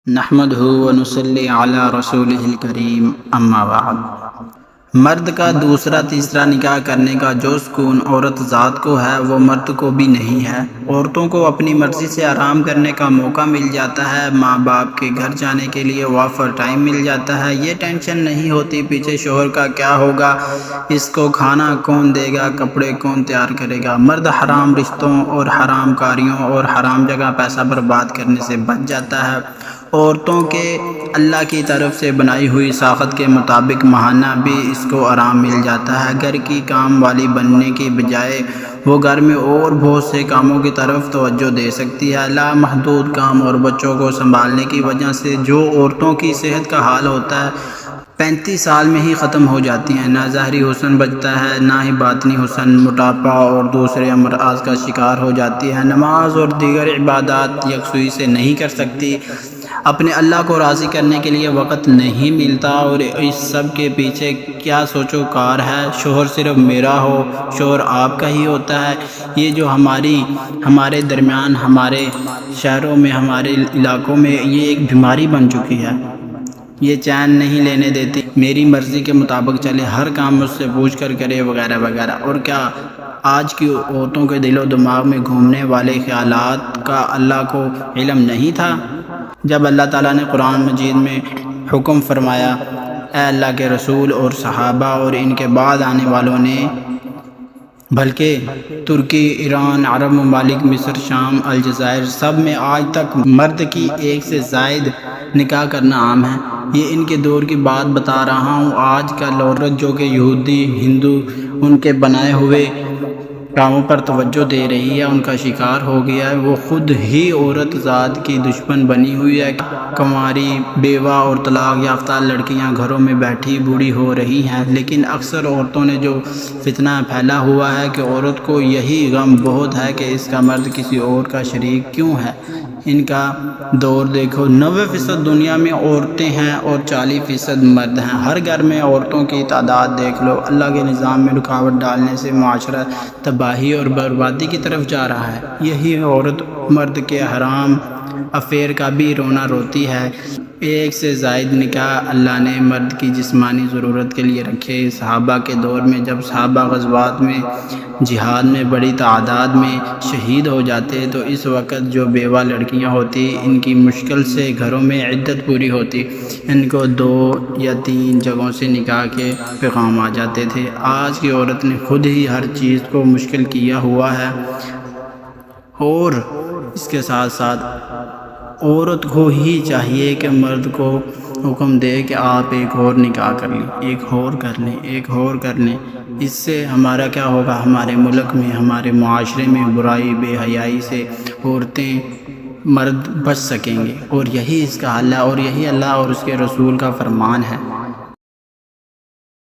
نحمدہ ونصلی علی رسولہ الکریم اما بعد۔ مرد کا دوسرا تیسرا نکاح کرنے کا جو سکون عورت ذات کو ہے وہ مرد کو بھی نہیں ہے۔ عورتوں کو اپنی مرضی سے آرام کرنے کا موقع مل جاتا ہے، ماں باپ کے گھر جانے کے لیے وافر ٹائم مل جاتا ہے، یہ ٹینشن نہیں ہوتی پیچھے شوہر کا کیا ہوگا، اس کو کھانا کون دے گا، کپڑے کون تیار کرے گا۔ مرد حرام رشتوں اور حرام کاریوں اور حرام جگہ پیسہ برباد کرنے سے بچ جاتا ہے۔ عورتوں کے اللہ کی طرف سے بنائی ہوئی ساخت کے مطابق ماہانہ بھی اس کو آرام مل جاتا ہے۔ گھر کی کام والی بننے کی بجائے وہ گھر میں اور بہت سے کاموں کی طرف توجہ دے سکتی ہے۔ لامحدود کام اور بچوں کو سنبھالنے کی وجہ سے جو عورتوں کی صحت کا حال ہوتا ہے 35 سال میں ہی ختم ہو جاتی ہیں۔ نہ ظاہری حسن بچتا ہے نہ ہی باطنی حسن، موٹاپا اور دوسرے امراض کا شکار ہو جاتی ہے۔ نماز اور دیگر عبادات یکسوئی سے نہیں کر سکتی، اپنے اللہ کو راضی کرنے کے لیے وقت نہیں ملتا، اور اس سب کے پیچھے کیا سوچو کار ہے۔ شوہر صرف میرا ہو، شوہر آپ کا ہی ہوتا ہے، یہ جو ہمارے درمیان، ہمارے شہروں میں، ہمارے علاقوں میں یہ ایک بیماری بن چکی ہے۔ یہ چین نہیں لینے دیتی، میری مرضی کے مطابق چلے، ہر کام مجھ سے پوچھ کر کرے، وغیرہ وغیرہ۔ اور کیا آج کی عورتوں کے دل و دماغ میں گھومنے والے خیالات کا اللہ کو علم نہیں تھا؟ جب اللہ تعالیٰ نے قرآن مجید میں حکم فرمایا، اے اللہ کے رسول اور صحابہ اور ان کے بعد آنے والوں نے، بلکہ ترکی، ایران، عرب ممالک، مصر، شام، الجزائر، سب میں آج تک مرد کی ایک سے زائد نکاح کرنا عام ہے۔ یہ ان کے دور کی بات بتا رہا ہوں۔ آج کل عورت جو کہ یہودی، ہندو ان کے بنائے ہوئے کاموں پر توجہ دے رہی ہے، ان کا شکار ہو گیا ہے، وہ خود ہی عورت ذات کی دشمن بنی ہوئی ہے۔ کنواری، بیوہ اور طلاق یافتہ لڑکیاں گھروں میں بیٹھی بوڑھی ہو رہی ہیں، لیکن اکثر عورتوں نے جو فتنہ پھیلا ہوا ہے کہ عورت کو یہی غم بہت ہے کہ اس کا مرد کسی اور کا شریک کیوں ہے۔ ان کا دور دیکھو، 90% دنیا میں عورتیں ہیں اور 40% مرد ہیں۔ ہر گھر میں عورتوں کی تعداد دیکھ لو۔ اللہ کے نظام میں رکاوٹ ڈالنے سے معاشرہ تباہی اور بربادی کی طرف جا رہا ہے۔ یہی عورت مرد کے حرام افیئر کا بھی رونا روتی ہے۔ ایک سے زائد نکاح اللہ نے مرد کی جسمانی ضرورت کے لیے رکھے۔ صحابہ کے دور میں جب صحابہ غزوات میں، جہاد میں بڑی تعداد میں شہید ہو جاتے تو اس وقت جو بیوہ لڑکیاں ہوتی ان کی مشکل سے گھروں میں عدت پوری ہوتی، ان کو 2 یا 3 جگہوں سے نکاح کے پیغام آ جاتے تھے۔ آج کی عورت نے خود ہی ہر چیز کو مشکل کیا ہوا ہے، اور اس کے ساتھ ساتھ عورت کو ہی چاہیے کہ مرد کو حکم دے کہ آپ ایک اور نکاح کر لیں، ایک اور کر لیں، ایک اور کر لیں۔ اس سے ہمارا کیا ہوگا؟ ہمارے ملک میں، ہمارے معاشرے میں برائی، بے حیائی سے عورتیں، مرد بچ سکیں گے، اور یہی اس کا حل ہے، اور یہی اللہ اور اس کے رسول کا فرمان ہے۔